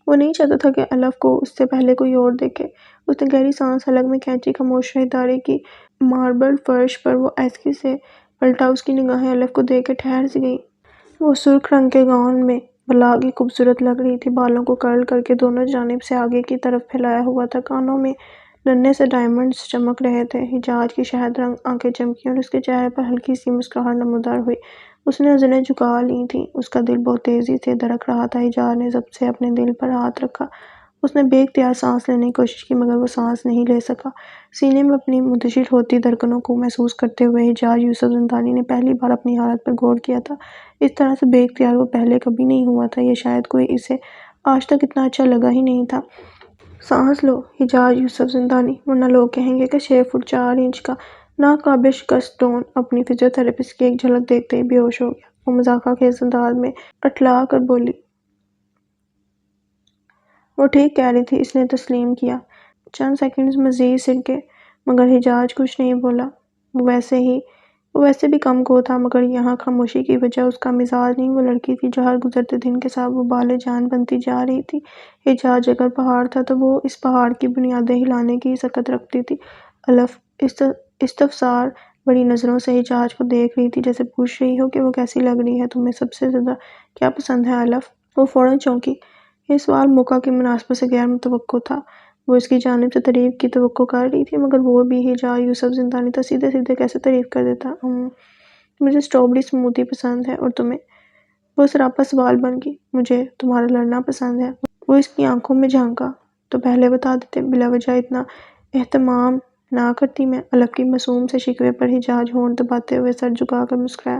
وہ نہیں چاہتا تھا کہ الف کو اس سے پہلے کوئی اور دیکھے۔ اس نے گہری سانس حلق میں کھینچی، خاموش خریداری کی۔ ماربل فرش پر وہ ایسکی سے پلٹا، اس کی نگاہیں الف کو دیکھ کے ٹھہر سی گئیں۔ وہ سرخ رنگ کے گاؤن میں بلاگ ہی خوبصورت لگ رہی تھی، بالوں کو کرل کر کے دونوں جانب سے آگے کی طرف پھیلایا ہوا تھا، کانوں میں ننھے سے ڈائمنڈز چمک رہے تھے۔ حجاج کی شہد رنگ آنکھیں چمکیں اور اس کے چہرے پر ہلکی سی مسکراہٹ نمودار ہوئی۔ اس نے نظریں جھکا لی تھیں، اس کا دل بہت تیزی سے دھڑک رہا تھا۔ حجاج نے ضبط سے اپنے دل پر ہاتھ رکھا۔ اس نے بے اختیار سانس لینے کی کوشش کی مگر وہ سانس نہیں لے سکا۔ سینے میں اپنی منتشر ہوتی دھڑکنوں کو محسوس کرتے ہوئے حجاج یوسف زندانی نے پہلی بار اپنی حالت پر غور کیا تھا۔ اس طرح سے بے اختیار وہ پہلے کبھی نہیں ہوا تھا، یا شاید کوئی اسے آج تک اتنا اچھا لگا ہی نہیں تھا۔ سانس لو حجاج یوسف زندانی، ورنہ لوگ کہیں گے کہ 6 فٹ 4 انچ کا ناقابل شکست ڈون اپنی فزیوتھراپسٹ کی ایک جھلک دیکھتے ہی بے ہوش ہو گیا۔ وہ مضحکہ خیز انداز میں اٹھلا کر بولی۔ وہ ٹھیک کہہ رہی تھی، اس نے تسلیم کیا۔ چند سیکنڈز مزید سڑکے، مگر حجاج کچھ نہیں بولا۔ وہ ویسے بھی کم گو تھا، مگر یہاں خاموشی کی وجہ اس کا مزاج نہیں، وہ لڑکی تھی جو ہر گزرتے دن کے ساتھ وہ بالِ جان بنتی جا رہی تھی۔ حجاج اگر پہاڑ تھا تو وہ اس پہاڑ کی بنیادیں ہلانے کی سکت رکھتی تھی۔ الف استفسار بڑی نظروں سے حجاج کو دیکھ رہی تھی، جیسے پوچھ رہی ہو کہ وہ کیسی لگ رہی ہے، تمہیں سب سے زیادہ کیا پسند ہے الف؟ وہ فوراً چونکی۔ یہ سوال موقع کی مناسبت سے غیر متوقع تھا۔ وہ اس کی جانب سے تعریف کی توقع کر رہی تھی، مگر وہ بھی حجاج یوسف زندانی تھا، سیدھے سیدھے کیسے تعریف کر دیتا۔ مجھے اسٹرابیری سموتھی پسند ہے، اور تمہیں؟ وہ سراپا سوال بن گئی۔ مجھے تمہارا لڑنا پسند ہے۔ وہ اس کی آنکھوں میں جھانکا۔ تو پہلے بتا دیتے، بلا وجہ اتنا اہتمام نہ کرتی میں۔ الف کی معصوم سے شکوے پر حجاج ہونٹ دباتے ہوئے سر جھکا کر مسکرایا۔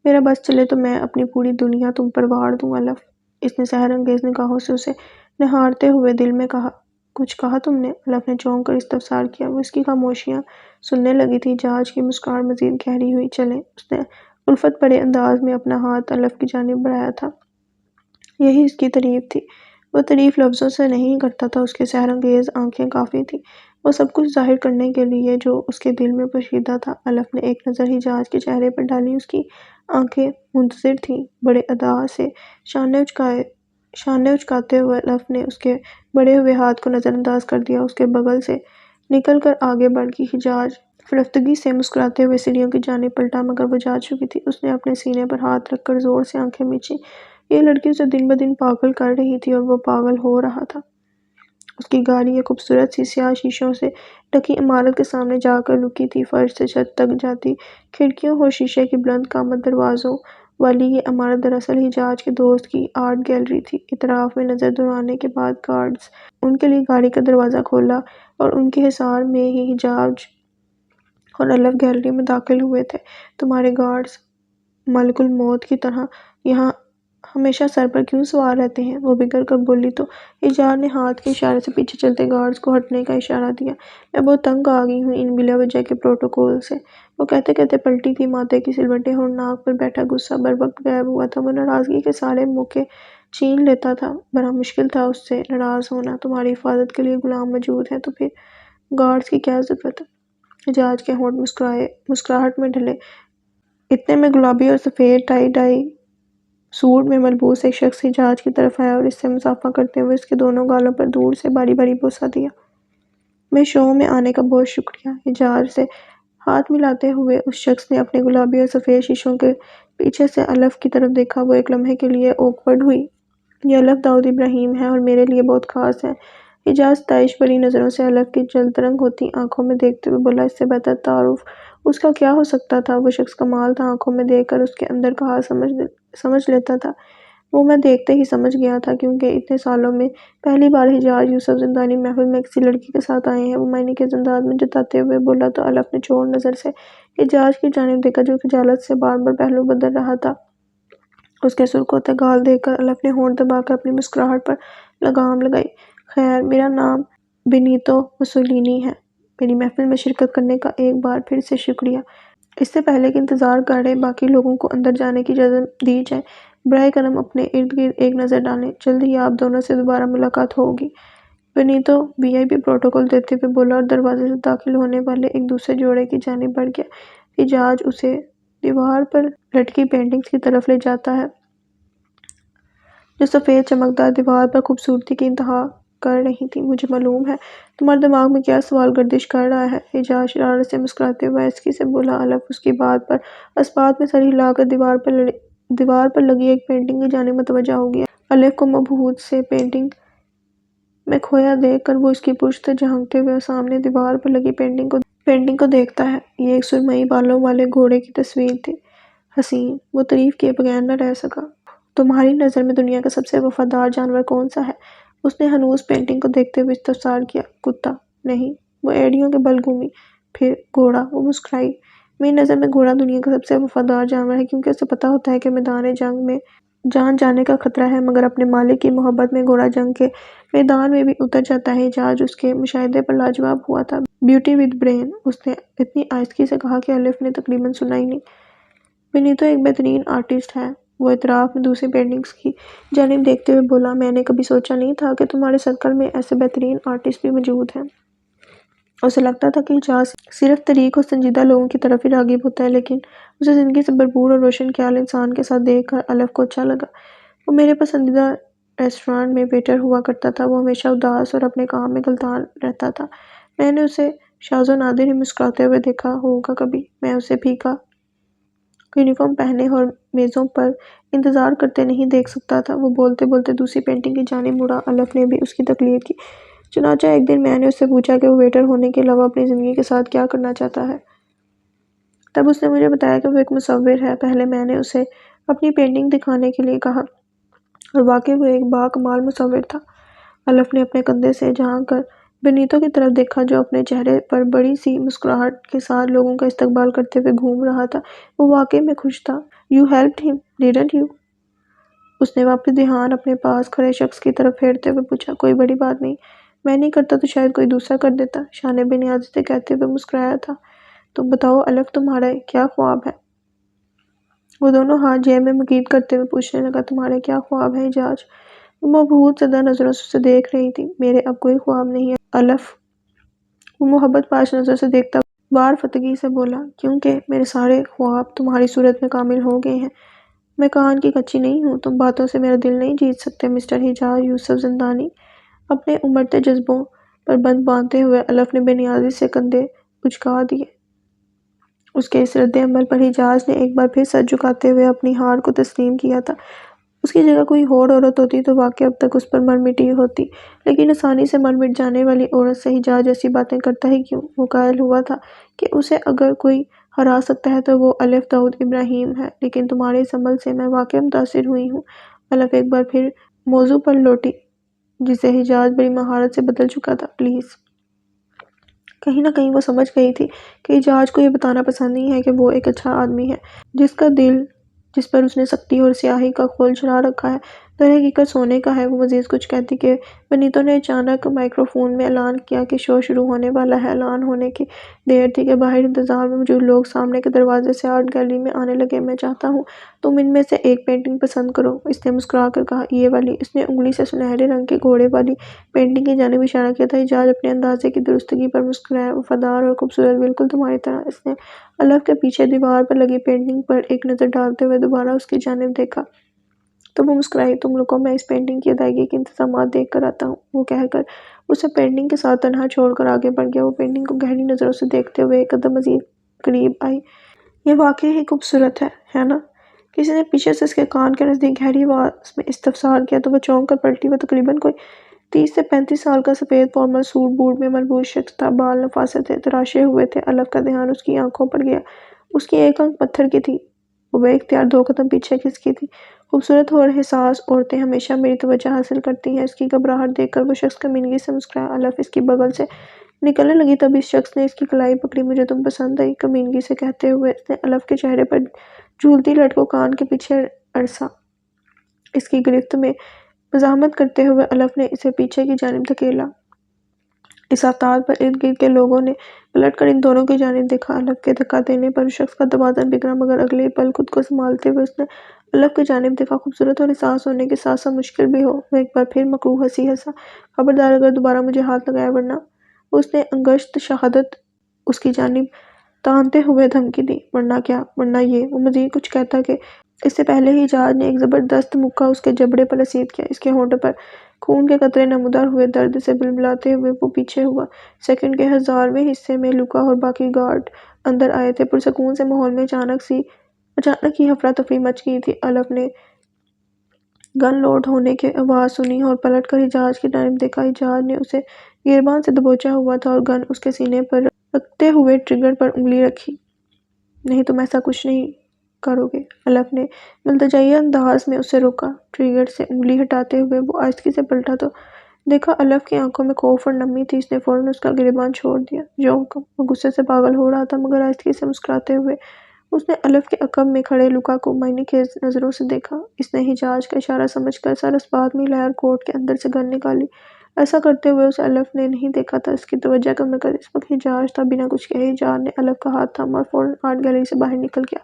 میرا بس چلے تو میں اپنی پوری دنیا تم پر واڑ دوں الف۔ اس نے سحر انگیز نگاہوں سے اسے نہارتے ہوئے دل میں کہا۔ کچھ کہا تم نے؟ الف نے چونک کر استفسار کیا۔ وہ اس کی خاموشیاں سننے لگی تھی۔ حجاج کی مسکراہٹ مزید گہری ہوئی۔ چلیں؟ اس نے الفت بڑے انداز میں اپنا ہاتھ الف کی جانب بڑھایا تھا۔ یہی اس کی تعریف تھی۔ وہ تعریف لفظوں سے نہیں کرتا تھا، اس کے سحر انگیز آنکھیں کافی تھیں، وہ سب کچھ ظاہر کرنے کے لیے جو اس کے دل میں پوشیدہ تھا۔ الف نے ایک نظر حجاج کے چہرے پر ڈالی، اس کی آنکھیں منتظر تھیں۔ بڑے ادا سے شانے اچکاتے ہوئے الف نے اس کے بڑھے ہوئے ہاتھ کو نظر انداز کر دیا، اس کے بغل سے نکل کر آگے بڑھ گئی۔ حجاج فلفتگی سے مسکراتے ہوئے سیڑھیوں کی جانب پلٹا، مگر وہ جا چکی تھی۔ اس نے اپنے سینے پر ہاتھ رکھ کر زور سے آنکھیں مینچیں۔ یہ لڑکی اسے دن بدن پاگل کر رہی تھی، اور وہ پاگل ہو رہا تھا۔ اس کی گاڑی ایک خوبصورت سی سیاہ شیشوں سے ڈھکی عمارت کے سامنے جا کر رکی تھی۔ فرش سے چھت تک جاتی کھڑکیوں اور شیشے کی بلند قامت دروازوں والی یہ عمارت دراصل حجاج کے دوست کی آرٹ گیلری تھی۔ اطراف میں نظر دوڑانے کے بعد گارڈز ان کے لیے گاڑی کا دروازہ کھولا، اور ان کے حصار میں ہی حجاج اور الف گیلری میں داخل ہوئے تھے۔ تمہارے گارڈز ملک الموت کی طرح یہاں ہمیشہ سر پر کیوں سوار رہتے ہیں؟ وہ بگڑ کر بولی تو حجاج نے ہاتھ کے اشارے سے پیچھے چلتے گارڈز کو ہٹنے کا اشارہ دیا۔ میں بہت تنگ آ گئی ہوں ان بلا وجہ کے پروٹوکول سے۔ وہ کہتے کہتے پلٹی تھی، ماتھے کی سلوٹیں اور ناک پر بیٹھا غصہ بروقت غائب ہوا تھا۔ وہ ناراضگی کے سارے موقع چھین لیتا تھا، بڑا مشکل تھا اس سے ناراض ہونا۔ تمہاری حفاظت کے لیے غلام موجود ہیں، تو پھر گارڈز کی کیا ضرورت؟ حجاج کے ہونٹ مسکراہٹ میں ڈھلے۔ اتنے میں گلابی اور سفید ٹائی ڈائی سوٹ میں ملبوس ایک شخص حجاج کی طرف آیا، اور اس سے مصافحہ کرتے ہوئے اس کے دونوں گالوں پر دور سے باری باری بوسہ دیا۔ میں شو میں آنے کا بہت شکریہ۔ حجاج سے ہاتھ ملاتے ہوئے اس شخص نے اپنے گلابی اور سفید شیشوں کے پیچھے سے الف کی طرف دیکھا۔ وہ ایک لمحے کے لیے اوکورڈ ہوئی۔ یہ الف داؤد ابراہیم ہے، اور میرے لیے بہت خاص ہے۔ حجاج ستائش بھری نظروں سے الف کی جلد رنگ ہوتی آنکھوں میں دیکھتے ہوئے بولا۔ اس سے بہتر تعارف اس کا کیا ہو سکتا تھا؟ وہ شخص کمال تھا، آنکھوں میں دیکھ کر اس کے اندر کا حال سمجھ لیتا تھا۔ وہ میں دیکھتے ہی سمجھ گیا تھا، کیونکہ اتنے سالوں میں پہلی بار حجاج یوسف زندانی محفل میں کسی لڑکی کے ساتھ آئے ہیں۔ وہ معنی کے انداز میں جتاتے ہوئے بولا تو الف نے چور نظر سے حجاج کی جانب دیکھا، جو خجالت سے بار بار پہلو بدل رہا تھا۔ اس کے سرخ ہوتے گال دیکھ کر الف نے ہونٹ دبا کر اپنی مسکراہٹ پر لگام لگائی۔ خیر، میرا نام بینیتو مسولینی ہے۔ میری محفل میں شرکت کرنے کا ایک بار پھر سے شکریہ۔ اس سے پہلے کہ انتظار کریں باقی لوگوں کو اندر جانے کی اجازت دی جائے، براہ کرم اپنے ارد گرد ایک نظر ڈالیں، جلد ہی آپ دونوں سے دوبارہ ملاقات ہوگی۔ بینیتو VIP پروٹوکول دیتے ہوئے بولا، اور دروازے سے داخل ہونے والے ایک دوسرے جوڑے کی جانب بڑھ گیا۔ حجاج اسے دیوار پر لٹکی پینٹنگز کی طرف لے جاتا ہے۔ جو سفید چمکدار دیوار پر خوبصورتی کی انتہا کر رہی تھی۔ مجھے معلوم ہے تمہارے دماغ میں کیا سوال گردش کر رہا ہے، اعجاز شرارت سے مسکراتے ہوئے آہستگی سے بولا۔ الف اس کی بات پر اسبات میں سر ہلا کر دیوار پر لگی ایک پینٹنگ کی جانب متوجہ ہو گیا۔ الف کو مبہوت سے پینٹنگ میں کھویا دیکھ کر وہ اس کی پشت سے جھانکتے ہوئے سامنے دیوار پر لگی پینٹنگ کو دیکھتا ہے۔ یہ ایک سرمئی بالوں والے گھوڑے کی تصویر تھی۔ حسین، وہ تعریف کیے بغیر نہ رہ سکا۔ تمہاری نظر میں دنیا کا سب سے وفادار جانور کون سا ہے؟ اس نے ہنوز پینٹنگ کو دیکھتے ہوئے استفسار کیا۔ کتا؟ نہیں، وہ ایڑیوں کے بل گھومی۔ پھر گھوڑا؟ وہ مسکرائی۔ میری نظر میں گھوڑا دنیا کا سب سے وفادار جانور ہے، کیونکہ اسے پتہ ہوتا ہے کہ میدان جنگ میں جان جانے کا خطرہ ہے، مگر اپنے مالک کی محبت میں گھوڑا جنگ کے میدان میں بھی اتر جاتا ہے۔ اعجاز اس کے مشاہدے پر لاجواب ہوا تھا۔ بیوٹی ود برین، اس نے اتنی آہستگی سے کہا کہ الف نے تقریباً سنا ہی نہیں۔ بینیتو ایک بہترین آرٹسٹ ہے، وہ اعتراف میں دوسری پینٹنگز کی جانب دیکھتے ہوئے بولا۔ میں نے کبھی سوچا نہیں تھا کہ تمہارے سرکل میں ایسے بہترین آرٹسٹ بھی موجود ہیں۔ اسے لگتا تھا کہ اعجاز صرف طریق اور سنجیدہ لوگوں کی طرف ہی راغب ہوتا ہے، لیکن اسے زندگی سے بھرپور اور روشن خیال انسان کے ساتھ دیکھ کر الف کو اچھا لگا۔ وہ میرے پسندیدہ ریسٹورانٹ میں ویٹر ہوا کرتا تھا۔ وہ ہمیشہ اداس اور اپنے کام میں غلطان رہتا تھا۔ میں نے اسے شاذ و نادر ہی مسکراتے ہوئے دیکھا ہوگا کبھی۔ میں اسے پھیکا یونیفارم پہنے اور میزوں پر انتظار کرتے نہیں دیکھ سکتا تھا۔ وہ بولتے بولتے دوسری پینٹنگ کی جانب مڑا۔ الف نے بھی اس کی تقلید کی۔ چنانچہ ایک دن میں نے اس سے پوچھا کہ وہ ویٹر ہونے کے علاوہ اپنی زندگی کے ساتھ کیا کرنا چاہتا ہے۔ تب اس نے مجھے بتایا کہ وہ ایک مصور ہے۔ پہلے میں نے اسے اپنی پینٹنگ دکھانے کے لیے کہا، اور واقعی وہ ایک باکمال مصور تھا۔ الف نے اپنے کندھے سے جھانک کر بینیتو کی طرف دیکھا، جو اپنے چہرے پر بڑی سی مسکراہٹ کے ساتھ لوگوں کا استقبال کرتے ہوئے گھوم رہا تھا۔ وہ واقعی میں خوش تھا۔ "You helped him, didn't you?" اس نے واپس دھیان اپنے پاس کھڑے شخص کی طرف پھیرتے ہوئے پوچھا۔ "کوئی بڑی بات نہیں، میں نہیں کرتا تو شاید کوئی دوسرا کر دیتا"، شاہ نے بے نیازی سے کہتے ہوئے مسکرایا تھا۔ "تو بتاؤ الف، تمہارے کیا خواب ہے؟" وہ دونوں ہاتھ جیب میں مقید کرتے ہوئے پوچھنے لگا۔ "تمہارے کیا خواب ہیں اعجاز؟" وہ مبہوت زدہ نظروں سے اسے دیکھ رہی تھی۔ "میرے اب کوئی خواب نہیں ہے الف"، وہ محبت پاش نظر سے دیکھتا وارفتگی سے بولا، "کیونکہ میرے سارے خواب تمہاری صورت میں کامل ہو گئے ہیں۔ میں کان کی کچی نہیں ہوں، تم باتوں سے میرا دل نہیں جیت سکتے مسٹر حجاز یوسف زندانی"۔ اپنے امڑتے جذبوں پر بند باندھتے ہوئے الف نے بے نیازی سے کندھے اچکا دیے۔ اس کے اس رد عمل پر حجاز نے ایک بار پھر سر جھکاتے ہوئے اپنی ہار کو تسلیم کیا تھا۔ اس کی جگہ کوئی اور عورت ہوتی تو واقعہ اب تک اس پر مر مٹی ہوتی، لیکن آسانی سے مر مٹ جانے والی عورت سے حجاز ایسی باتیں کرتا ہی کیوں؟ وہ قائل ہوا تھا کہ اسے اگر کوئی ہرا سکتا ہے تو وہ الف داؤد ابراہیم ہے، لیکن تمہارے اس عمل سے میں واقعی متاثر ہوئی ہوں۔ الف ایک بار پھر موضوع پر لوٹی، جسے حجاز بڑی مہارت سے بدل چکا تھا۔ "پلیز"۔ کہیں نہ کہیں وہ سمجھ گئی تھی کہ اعجاز کو یہ بتانا پسند نہیں ہے کہ وہ ایک اچھا آدمی ہے، جس پر اس نے سختی اور سیاہی کا خول چڑھا رکھا ہے، در حقیقت سونے کا ہے۔ وہ مزید کچھ کہتی کہ بینیتو نے اچانک مائکروفون میں اعلان کیا کہ شو شروع ہونے والا ہے۔ اعلان ہونے کی دیر تھی کہ باہر انتظار میں موجود لوگ سامنے کے دروازے سے آرٹ گیلری میں آنے لگے۔ "میں چاہتا ہوں تم ان میں سے ایک پینٹنگ پسند کرو"، اس نے مسکرا کر کہا۔ "یہ والی"، اس نے انگلی سے سنہرے رنگ کے گھوڑے والی پینٹنگ کی جانب اشارہ کیا تھا۔ اعجاز اپنے اندازے کی درستگی پر مسکرایا۔ "وفادار اور خوبصورت، بالکل تمہاری طرح"۔ اس نے الف کے پیچھے دیوار پر لگی پینٹنگ پر ایک نظر ڈالتے ہوئے دوبارہ اس کی جانب دیکھا، تو وہ مسکرائی۔ "تم رکو، میں اس پینٹنگ کی ادائیگی کے انتظامات دیکھ کر آتا ہوں"، وہ کہہ کر اسے پینٹنگ کے ساتھ تنہا چھوڑ کر آگے بڑھ گیا۔ وہ پینٹنگ کو گہری نظروں سے دیکھتے ہوئے ایک قدم مزید قریب آئی۔ "یہ واقعی ہی خوبصورت ہے نا؟" کسی نے پیچھے سے اس کے کان کے نزدیک گہری آواز میں استفسار کیا تو وہ چونک کر پلٹی۔ وہ تقریباً کوئی 30 سے 35 سال کا سفید فارمل سوٹ بوٹ میں ملبوس شخص تھا۔ بال نفاست سے تراشے ہوئے تھے۔ الف کا دھیان اس کی آنکھوں پر گیا۔ اس کی ایک آنکھ پتھر کی تھی۔ وہ بے اختیار 2 قدم پیچھے کھسکی تھی۔ خوبصورت اور حساس عورتیں ہمیشہ میری توجہ حاصل کرتی ہیں۔ اس کی گھبراہٹ دیکھ کر وہ شخص کمینگی سے مسکرایا۔ الف اس کی بغل سے نکلنے لگی، تب اس شخص نے اس کی کلائی پکڑی۔ "مجھے تم پسند آئی"، کمینگی سے کہتے ہوئے اس نے الف کے چہرے پر جھولتی لٹ کو کان کے پیچھے ارسا۔ اس کی گرفت میں مزاحمت کرتے ہوئے الف نے اسے پیچھے کی جانب دھکیلا۔ اس آفتاب پر ارد گرد کے لوگوں نے پلٹ کر ان دونوں کی جانب دیکھا۔ الف کے دھکا دینے پر اس شخص کا توازن بگڑا، مگر اگلے ہی پل خود کو سنبھالتے ہوئے اس نے الف کی جانب دیکھا۔ خوبصورت اور حساس ہونے کے ساتھ ساتھ مشکل بھی ہو۔ وہ ایک بار پھر مکروہ ہنسی ہنسا۔ "خبردار اگر دوبارہ مجھے ہاتھ لگایا، ورنہ"، اس نے انگشت شہادت اس کی جانب تانتے ہوئے دھمکی دی۔ "ورنہ کیا"، "ورنہ یہ"، وہ مزید کچھ کہتا کہ اس سے پہلے ہی جاج نے ایک زبردست مکہ اس کے جبڑے پر رسید کیا۔ اس کے ہونٹوں پر خون کے قطرے نمودار ہوئے، درد سے بلبلاتے ہوئے وہ پیچھے ہوا۔ سیکنڈ کے 1000ویں حصے میں لوکا اور باقی گارڈ اندر آئے تھے۔ پرسکون سے ماحول میں اچانک ہی افراتفری مچ گئی تھی۔ الف نے گن لوڈ ہونے کی آواز سنی اور پلٹ کر حجاج کی جانب دیکھا۔ حجاج نے اسے گریباں سے دبوچا ہوا تھا اور گن اس کے سینے پر رکھتے ہوئے ٹریگر پر انگلی رکھی۔ نہیں، تم ایسا کچھ نہیں کرو گے، الف نے ملتجئیہ انداز میں اسے روکا۔ ٹریگر سے انگلی ہٹاتے ہوئے وہ آہستگی سے پلٹا تو دیکھا الف کی آنکھوں میں خوف اور نمی تھی۔ اس نے فوراً اس کا گریباں چھوڑ دیا۔ جو حکم! وہ غصے سے پاگل ہو رہا تھا، مگر آہستگی سے مسکراتے ہوئے اس نے الف کے عقب میں کھڑے لوکا کو معنی خیز نظروں سے دیکھا۔ اس نے حجاج کا اشارہ سمجھ کر سر اس بات میں ہلایا اور کوٹ کے اندر سے گن نکالی۔ ایسا کرتے ہوئے اسے الف نے نہیں دیکھا تھا۔ اس کی توجہ کا مرکز اس وقت حجاج تھا۔ بنا کچھ کہے حجاج نے الف کا ہاتھ تھاما اور فوراً آرٹ گیلری سے باہر نکل گیا۔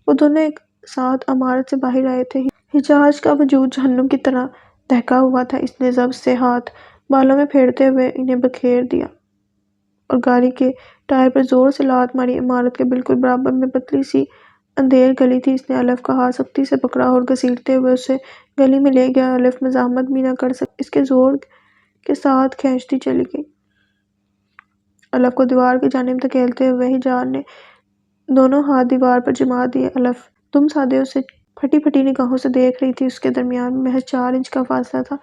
وہ دونوں ایک ساتھ عمارت سے باہر آئے تھے۔ حجاج کا وجود جہنم کی طرح دہکا ہوا تھا۔ اس نے ضبط سے ہاتھ بالوں میں پھیرتے ہوئے انہیں بکھیر دیا اور گاڑی کے ٹائر پر زور سے لات ماری۔ عمارت کے بالکل برابر میں پتلی سی اندھیر گلی تھی۔ اس نے الف کا ہاتھ سختی سے پکڑا اور گھسیٹتے ہوئے اسے گلی میں لے گیا۔ الف مزاحمت بھی نہ کر سکی، اس کے زور کے ساتھ کھینچتی چلی گئی۔ الف کو دیوار کی جانب دھکیلتے ہوئے حجاج نے دونوں ہاتھ دیوار پر جما دیے۔ الف دم سادے اسے پھٹی پھٹی نگاہوں سے دیکھ رہی تھی۔ اس کے درمیان میں محض 4 انچ کا فاصلہ تھا۔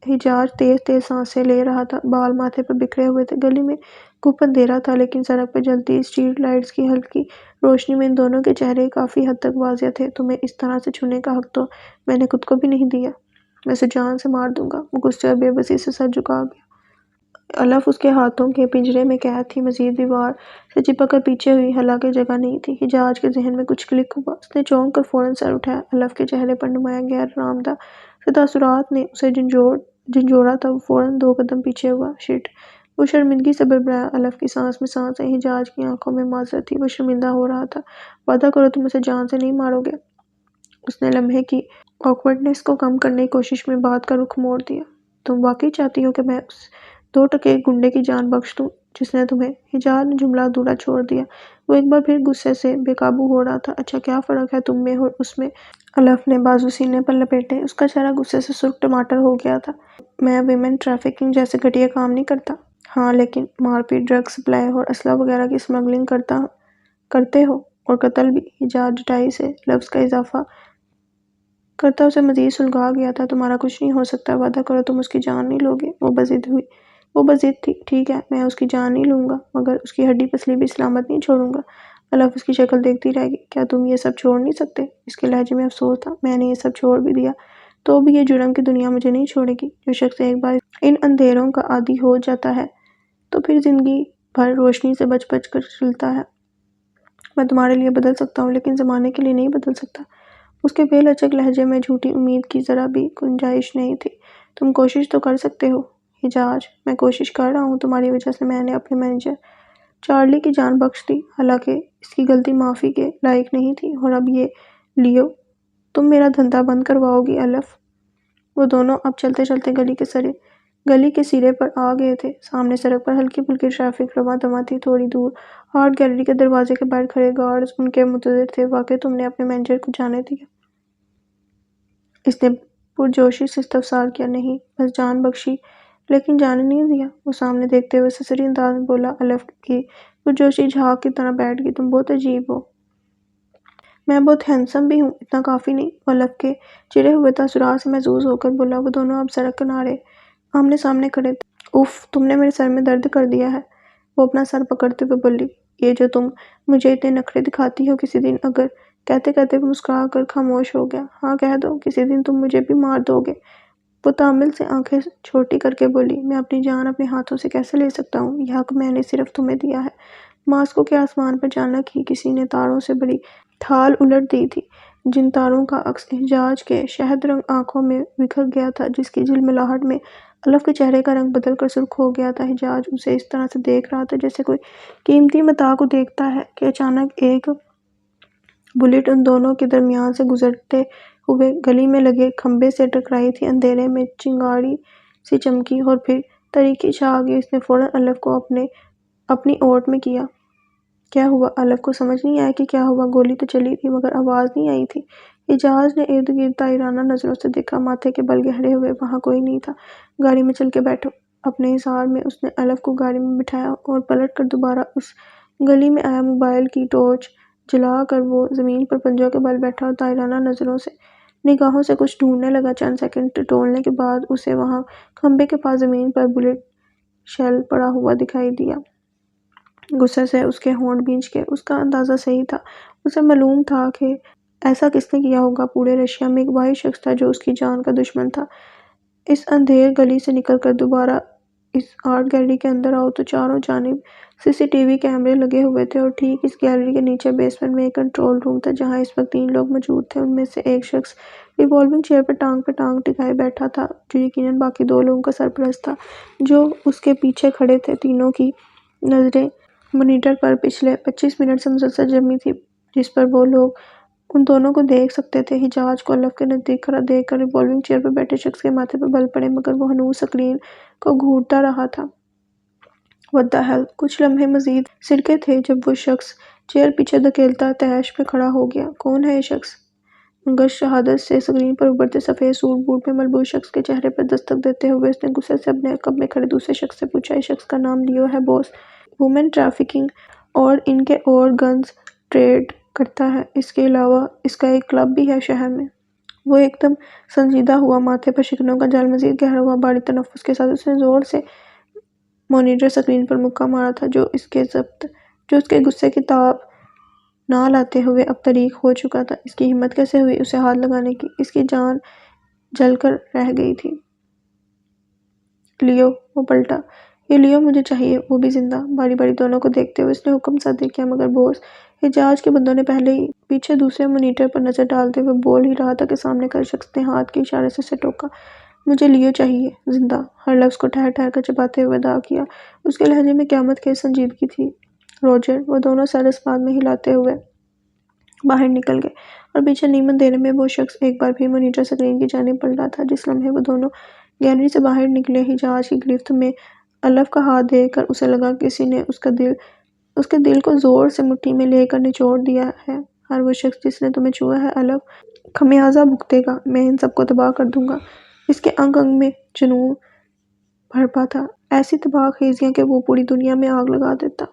حجاج تیز تیز سانسیں لے رہا تھا، بال ماتھے پر بکھرے ہوئے تھے۔ گلی میں گپ اندھیرا تھا، لیکن سڑک پر جلتی اسٹریٹ لائٹس کی ہلکی روشنی میں ان دونوں کے چہرے کافی حد تک واضح تھے۔ تمہیں اس طرح سے چھونے کا حق تو میں نے خود کو بھی نہیں دیا، میں اسے جان سے مار دوں گا۔ وہ غصے اور بے بسی سے سر جھکا گیا۔ الف اس کے ہاتھوں کے پنجرے میں قید تھی، مزید دیوار سے چپک کر پیچھے ہوئی، حالانکہ جگہ نہیں تھی۔ حجاج کے ذہن میں کچھ کلک ہوا۔ اس نے چونک کر فوراً سر اٹھایا۔ الف کے چہرے پر نمایاں غیر آرامدہ سے تاثرات نے اسے جھنجھوڑا تھا۔ وہ فوراً 2 قدم پیچھے ہوا۔ شٹ! وہ شرمندگی سے بڑبڑایا۔ الف کی سانس میں سانس آئی۔ حجاج کی آنکھوں میں معذرت تھی، وہ شرمندہ ہو رہا تھا۔ وعدہ کرو تم اسے جان سے نہیں مارو گے۔ اس نے لمحے کی آکورڈنیس کو کم کرنے کی کوشش میں بات کا رخ موڑ دیا۔ تم واقعی چاہتی ہو کہ میں اس 2 ٹکے گنڈے کی جان بخش دوں جس نے تمہیں… حجاج نے جملہ ادھورا چھوڑ دیا۔ وہ ایک بار پھر غصے سے بے قابو ہو رہا تھا۔ اچھا، کیا فرق ہے تم میں اور اس میں؟ الف نے بازو سینے پر لپیٹے۔ اس کا چہرہ غصے سے سرخ ٹماٹر ہو گیا تھا۔ میں ویمن ٹریفکنگ جیسے گھٹیا کام نہیں کرتا۔ ہاں، لیکن مار پیٹ، ڈرگ سپلائی اور اسلحہ وغیرہ کی اسمگلنگ کرتے ہو، اور قتل بھی۔ حجاج ڈٹائی سے لفظ کا اضافہ کرتا اسے مزید سلگا گیا تھا۔ تمہارا کچھ نہیں ہو سکتا، وعدہ کرو تم اس کی جان نہیں لو گے۔ وہ بضد ہوئی۔ وہ بضد تھی۔ ٹھیک ہے، میں اس کی جان نہیں لوں گا، مگر اس کی ہڈی پسلی بھی سلامت نہیں چھوڑوں گا۔ الف اس کی شکل دیکھتی رہ گئی۔ کیا تم یہ سب چھوڑ نہیں سکتے؟ اس کے لہجے میں افسوس تھا۔ میں نے یہ سب چھوڑ بھی دیا تو بھی یہ جرم کی دنیا مجھے نہیں چھوڑے گی۔ جو شخص ایک بار ان اندھیروں کا عادی ہو جاتا ہے تو پھر زندگی بھر روشنی سے بچ بچ کر چلتا ہے۔ میں تمہارے لیے بدل سکتا ہوں، لیکن زمانے کے لیے نہیں بدل سکتا۔ اس کے بے لچک لہجے میں جھوٹی امید کی ذرا بھی گنجائش نہیں تھی۔ تم کوشش تو کر سکتے ہو۔ حجاج، میں کوشش کر رہا ہوں۔ تمہاری وجہ سے میں نے اپنے مینیجر چارلی کی جان بخش دی، حالانکہ اس کی غلطی معافی کے لائق نہیں تھی۔ اور اب یہ لیو، تم میرا دھندا بند کرواؤ گی؟ الف۔ وہ دونوں اب چلتے چلتے گلی کے سرے پر آ گئے تھے۔ سامنے سڑک پر ہلکی پھلکی ٹریفک رواں دواں تھی۔ تھوڑی دور آرٹ گیلری کے دروازے کے باہر کھڑے گارڈز ان کے منتظر تھے۔ واقعی تم نے اپنے مینیجر کو جانے دیا؟ اس نے پرجوشی سے استفسار کیا۔ نہیں، بس جان بخشی، لیکن جانے نہیں دیا۔ وہ سامنے دیکھتے ہوئے سرسری انداز میں بولا۔ الف کی پرجوشی جھاگ کی طرح بیٹھ گئی۔ تم بہت عجیب ہو۔ میں بہت ہینڈسم بھی ہوں۔ اتنا کافی نہیں، وہ الف کے چڑے ہوئے تاثرات سے محظوظ ہو کر بولا۔ وہ دونوں اب سڑک کنارے آمنے سامنے کھڑے تھے۔ اف، تم نے میرے سر میں درد کر دیا ہے، وہ اپنا سر پکڑتے ہوئے بولی۔ یہ جو تم مجھے اتنے نخرے دکھاتی ہو کسی دن اگر… کہتے کہتے وہ مسکرا کر خاموش ہو گیا۔ ہاں، کہہ دو، کسی دن تم مجھے بھی مار دو گے۔ وہ تأمل سے آنکھیں چھوٹی کر کے بولی۔ میں اپنی جان اپنے ہاتھوں سے کیسے لے سکتا ہوں؟ یہ حق میں نے صرف تمہیں دیا ہے۔ ماسکو کے آسمان پر اچانک ہی کسی نے تاروں سے بڑی ٹھال الٹ دی تھی، جن تاروں کا عکس حجاج کے شہد رنگ آنکھوں میں بکھر گیا تھا، جس کی جھلملاہٹ میں الف کے چہرے کا رنگ بدل کر سرخ ہو گیا تھا۔ حجاج اسے اس طرح سے دیکھ رہا تھا جیسے کوئی قیمتی متاع کو دیکھتا ہے کہ اچانک ایک بلٹ ان دونوں کے درمیان سے گزرتے ہوئے گلی میں لگے کھمبے سے ٹکرائی تھی۔ اندھیرے میں چنگاڑی سی چمکی اور پھر تاریکی چھا گئی۔ اس نے فوراً الف کو اپنی اوٹ میں کیا۔ کیا ہوا؟ الف کو سمجھ نہیں آیا کہ کیا ہوا۔ گولی تو چلی تھی، مگر آواز نہیں آئی تھی۔ اعجاز نے ارد گرد تائرانہ نظروں سے دیکھا، ماتھے کے بل گہرے ہوئے۔ وہاں کوئی نہیں تھا۔ گاڑی میں چل کے بیٹھو۔ اپنے اظہار میں اس نے الف کو گاڑی میں بٹھایا اور پلٹ کر دوبارہ اس گلی میں آیا۔ موبائل کی ٹارچ جلا کر وہ زمین پر پنجوں کے بل بیٹھا اور تائرانہ نگاہوں سے کچھ ڈھونڈنے لگا۔ چند سیکنڈ ٹٹولنے کے بعد اسے وہاں کھمبے کے پاس زمین پر بلٹ شیل پڑا ہوا دکھائی دیا۔ غصے سے اس کے ہونٹ بھینچ گئے۔ اس کا اندازہ صحیح تھا۔ اسے معلوم تھا کہ ایسا کس نے کیا ہوگا۔ پورے رشیا میں ایک واحد شخص تھا جو اس کی جان کا دشمن تھا۔ اس اندھیر گلی سے نکل کر دوبارہ اس آرٹ گیلری کے اندر آؤ تو چاروں جانب سی سی ٹی وی کیمرے لگے ہوئے تھے اور ٹھیک اس گیلری کے نیچے بیسمنٹ میں ایک کنٹرول روم تھا جہاں اس وقت 3 لوگ موجود تھے۔ ان میں سے ایک شخص ریوالونگ چیئر پر ٹانگ ٹکائے بیٹھا تھا جو یقیناً باقی 2 لوگوں کا سرپرست تھا جو اس کے پیچھے کھڑے تھے۔ تینوں کی نظریں مانیٹر پر پچھلے 25 منٹ سے مسلسل جمی تھیں جس پر وہ لوگ ان دونوں کو دیکھ سکتے تھے۔ حجاج کو الف کے نزدیک کھڑا دیکھ کر ریوالونگ چیئر پر بیٹھے شخص کے ماتھے پر بل پڑے مگر وہ ہنوز سکرین کو گھورتا رہا تھا۔ What the hell؟ کچھ لمحے مزید سرکے تھے جب وہ شخص چیئر پیچھے دھکیلتا طیش میں کھڑا ہو گیا۔ کون ہے یہ شخص؟ انگشت شہادت سے سکرین پر ابھرتے سفید سوٹ بوٹ میں ملبوس شخص کے چہرے پر دستک دیتے ہوئے اس نے غصے سے اپنے عقب میں کھڑے دوسرے شخص سے پوچھا۔ اس شخص کا نام لیو ہے باس۔ وومن ٹریفکنگ اور ان کے گنز ٹریڈ کرتا ہے۔ اس کے علاوہ اس کا ایک کلب بھی ہے شہر میں۔ وہ ایک دم سنجیدہ ہوا، ماتھے پر شکنوں کا جال مزید گہرا ہوا۔ بھاری تنفس کے ساتھ اس نے زور سے مانیٹر سکرین پر مکہ مارا تھا جو اس کے غصے کی تاب نہ لاتے ہوئے اب تاریک ہو چکا تھا۔ اس کی ہمت کیسے ہوئی اسے ہاتھ لگانے کی؟ اس کی جان جل کر رہ گئی تھی۔ لیو، وہ پلٹا۔ یہ لیو مجھے چاہیے، وہ بھی زندہ۔ باری باری دونوں کو دیکھتے ہوئے اس نے حکم صادر کیا مگر باس حجاج کے بندوں نے پہلے ہی پیچھے دوسرے مانیٹر پر نظر ڈالتے ہوئے بول ہی رہا تھا کہ سامنے کھڑے شخص نے ہاتھ کے اشارے سے اسے ٹوکا۔ مجھے لیو چاہیے، زندہ۔ ہر لفظ کو ٹھہر ٹھہر کر چباتے ہوئے ادا کیا۔ اس کے لہجے میں قیامت خیز سنجیدگی تھی۔ روجر، وہ دونوں سر آسمان میں ہلاتے ہوئے باہر نکل گئے اور پیچھے نیمن اندھیرے میں وہ شخص ایک بار پھر مانیٹر سکرین کی جانب پلٹا تھا۔ جس لمحے وہ دونوں گیلری سے باہر نکلے حجاج کی گرفت میں الف کا ہاتھ دیکھ کر اسے لگا کسی نے اس کے دل کو زور سے مٹھی میں لے کر نچوڑ دیا ہے۔ ہر وہ شخص جس نے تمہیں چھوا ہے الف خمیازہ بھگتے گا۔ میں ان سب کو تباہ کر دوں گا۔ اس کے انگ انگ میں جنون بھرپا تھا، ایسی تباہ خیزیاں کہ وہ پوری دنیا میں آگ لگا دیتا۔